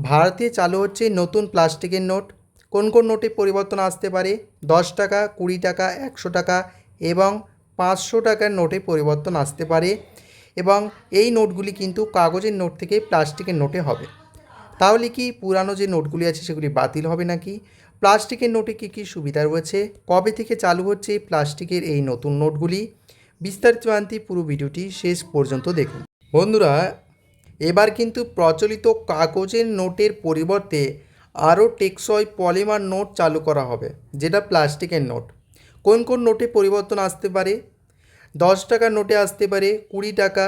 ভারতে চালু হচ্ছে নতুন প্লাস্টিকের নোট। কোন কোন নোটে পরিবর্তন আসতে পারে? 10 টাকা, 20 টাকা, 100 টাকা এবং 500 টাকার নোটে পরিবর্তন আসতে পারে এবং এই নোটগুলি কিন্তু কাগজের নোট থেকে প্লাস্টিকের নোটে হবে। তাহলে কি পুরানো যে নোটগুলি আছে সেগুলি বাতিল হবে নাকি? প্লাস্টিকের নোটে কী কী সুবিধা রয়েছে? কবে থেকে চালু হচ্ছে প্লাস্টিকের এই নতুন নোটগুলি? বিস্তারিত জানতে পুরো ভিডিওটি শেষ পর্যন্ত দেখুন। বন্ধুরা, এবার কিন্তু প্রচলিত কাগজের নোটের পরিবর্তে আরও টেকসই পলিমার নোট চালু করা হবে, যেটা প্লাস্টিকের নোট। কোন কোন নোটে পরিবর্তন আসতে পারে? 10 টাকার নোটে আসতে পারে, 20 টাকা,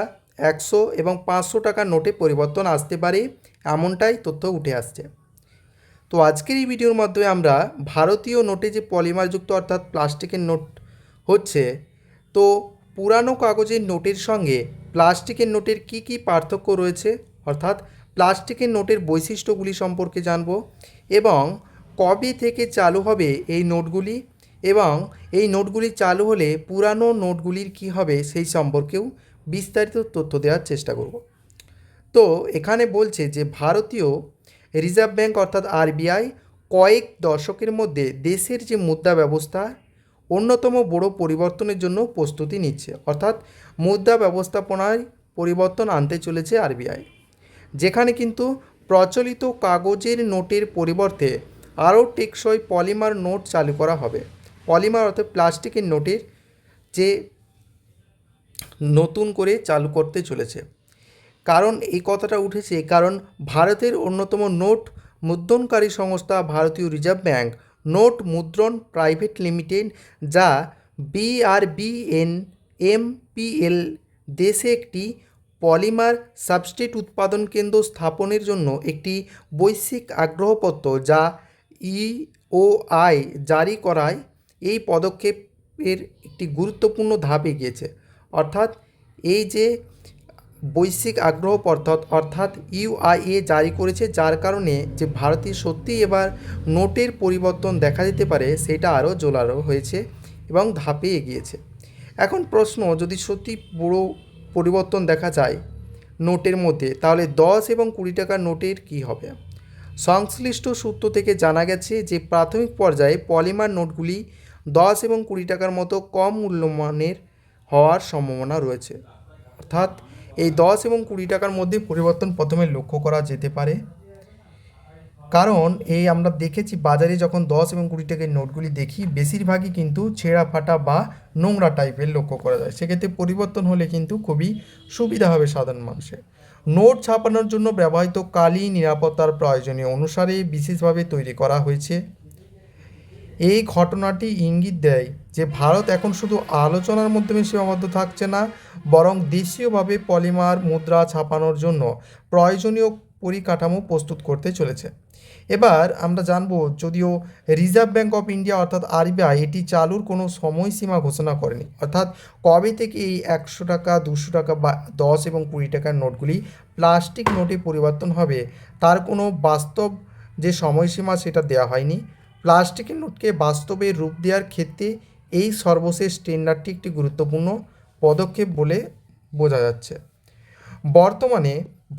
100 এবং 500 টাকার নোটে পরিবর্তন আসতে পারে, এমনটাই তথ্য উঠে আসছে। তো আজকের এই ভিডিওর মাধ্যমে আমরা ভারতীয় নোটে যে পলিমারযুক্ত অর্থাৎ প্লাস্টিকের নোট হচ্ছে, তো পুরানো কাগজের নোটের সঙ্গে প্লাস্টিকের নোটের কি কি পার্থক্য রয়েছে, অর্থাৎ প্লাস্টিকের নোটের বৈশিষ্ট্যগুলি সম্পর্কে জানব এবং কবে থেকে চালু হবে এই নোটগুলি এবং এই নোটগুলি চালু হলে পুরানো নোটগুলির কি হবে সেই সম্পর্কেও বিস্তারিত তথ্য দেওয়ার চেষ্টা করব। তো এখানে বলছে যে ভারতীয় রিজার্ভ ব্যাঙ্ক অর্থাৎ আরবিআই কয়েক দশকের মধ্যে দেশের যে মুদ্রা ব্যবস্থা অন্যতম বড় পরিবর্তনের জন্য প্রস্তুতি নিচ্ছে, অর্থাৎ মুদ্রা ব্যবস্থাপনায় পরিবর্তন আনতে চলেছে আরবিআই, যেখানে কিন্তু প্রচলিত কাগজের নোটের পরিবর্তে আরও টেকসই পলিমার নোট চালু করা হবে। পলিমার অর্থাৎ প্লাস্টিকের নোটের যে নতুন করে চালু করতে চলেছে। কারণ এই কথাটা উঠেছে কারণ ভারতের অন্যতম নোট মুদ্রণকারী সংস্থা ভারতীয় রিজার্ভ ব্যাঙ্ক নোট মুদ্রণ প্রাইভেট লিমিটেড, যা BRBN MPL, দেশে একটি পলিমার সাবস্ট্রেট উৎপাদন কেন্দ্র স্থাপনের জন্য একটি বৈশ্বিক আগ্রহপত্র যা EOI জারি করায় এই পদক্ষেপের একটি গুরুত্বপূর্ণ ধাপ এগিয়েছে। অর্থাৎ এই যে বৈশ্বিক আগ্রহপত্র অর্থাৎ UIA জারি করেছে, যার কারণে যে ভারতে সত্যিই এবার নোটের পরিবর্তন দেখা যেতে পারে সেটা আরও জোরালো হয়েছে এবং ধাপে এগিয়েছে। এখন প্রশ্ন, যদি সত্যি বড় পরিবর্তন দেখা যায় নোটের মধ্যে, তাহলে 10 এবং 20 টাকার নোটের কী হবে? সংশ্লিষ্ট সূত্র থেকে জানা গেছে যে প্রাথমিক পর্যায়ে পলিমার নোটগুলি 10 এবং 20 টাকার মতো কম মূল্যমানের হওয়ার সম্ভাবনা রয়েছে। অর্থাৎ এই 10 এবং 20 টাকার মধ্যে পরিবর্তন প্রথমে লক্ষ্য করা যেতে পারে, কারণ এই আমরা দেখেছি বাজারে যখন 10 এবং 20 টাকার নোটগুলি দেখি বেশিরভাগই কিন্তু ছেঁড়া ফাটা বা নোংরা টাইপের লক্ষ্য করা যায়। সেক্ষেত্রে পরিবর্তন হলে কিন্তু খুবই সুবিধা হবে সাধারণ মানুষের। নোট ছাপানোর জন্য ব্যবহৃত কালি নিরাপত্তার প্রয়োজনীয় অনুসারে বিশেষভাবে তৈরি করা হয়েছে। এই ঘটনাটি ইঙ্গিত দেয় যে ভারত এখন শুধু আলোচনার মাধ্যমে সীমাবদ্ধ থাকছে না, বরং দেশীয়ভাবে পলিমার মুদ্রা ছাপানোর জন্য প্রয়োজনীয় পরিকাঠামো প্রস্তুত করতে চলেছে। এবার আমরা জানব, যদিও রিজার্ভ ব্যাঙ্ক অফ ইন্ডিয়া অর্থাৎ আরবিআই এটি চালুর কোনো সময়সীমা ঘোষণা করেনি, অর্থাৎ কবে থেকে এই 100 টাকা, 200 টাকা বা 10 এবং 20 টাকার নোটগুলি প্লাস্টিক নোটে পরিবর্তন হবে তার কোনো বাস্তব যে সময়সীমা সেটা দেওয়া হয়নি। প্লাস্টিকের নোটকে বাস্তবে রূপ দেওয়ার ক্ষেত্রে এই সর্বশেষ টেন্ডারটি একটি গুরুত্বপূর্ণ পদক্ষেপ বলে বোঝা যাচ্ছে। বর্তমানে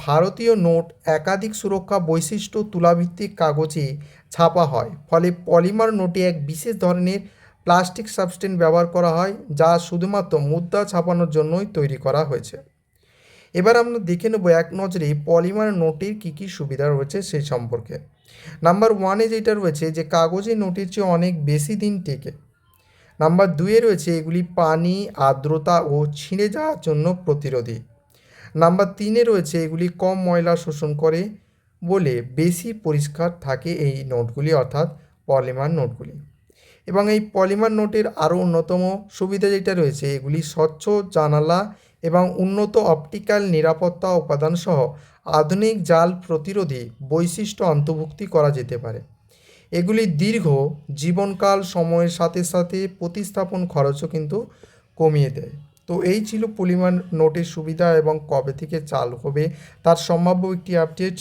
ভারতীয় নোট একাধিক সুরক্ষা বৈশিষ্ট্য তুলাভিত্তিক কাগজে ছাপা হয়, ফলে পলিমার নোটে এক বিশেষ ধরনের প্লাস্টিক সাবস্টেন্স ব্যবহার করা হয়, যা শুধুমাত্র মুদ্রা ছাপানোর জন্যই তৈরি করা হয়েছে। এবার আমরা দেখে নেব এক নজরে পলিমার নোটের কী কী সুবিধা রয়েছে সেই সম্পর্কে। নাম্বার 1-এ যেটা রয়েছে যে কাগজের নোটের চেয়ে অনেক বেশি দিন টেকে। নাম্বার 2-এ রয়েছে এগুলি পানি, আর্দ্রতা ও ছিঁড়ে যাওয়ার জন্য প্রতিরোধী। নাম্বার 3-এ রয়েছে এগুলি কম ময়লা শোষণ করে বলে বেশি পরিষ্কার থাকে এই নোটগুলি, অর্থাৎ পলিমার নোটগুলি। এবং এই পলিমার নোটের আরও অন্যতম সুবিধা যেটা রয়েছে, এগুলি স্বচ্ছ জানালা এবং উন্নত অপটিক্যাল নিরাপত্তা উপাদান সহ আধুনিক জাল প্রতিরোধী বৈশিষ্ট্য অন্তর্ভুক্তি করা যেতে পারে। এগুলি দীর্ঘ জীবনকাল, সময়ের সাথে সাথে প্রতিস্থাপন খরচও কিন্তু কমিয়ে দেয়। তো এই ছিল পলিমার নোটের সুবিধা এবং কবে থেকে চালু হবে তার সম্ভাব্য একটি আপডেট।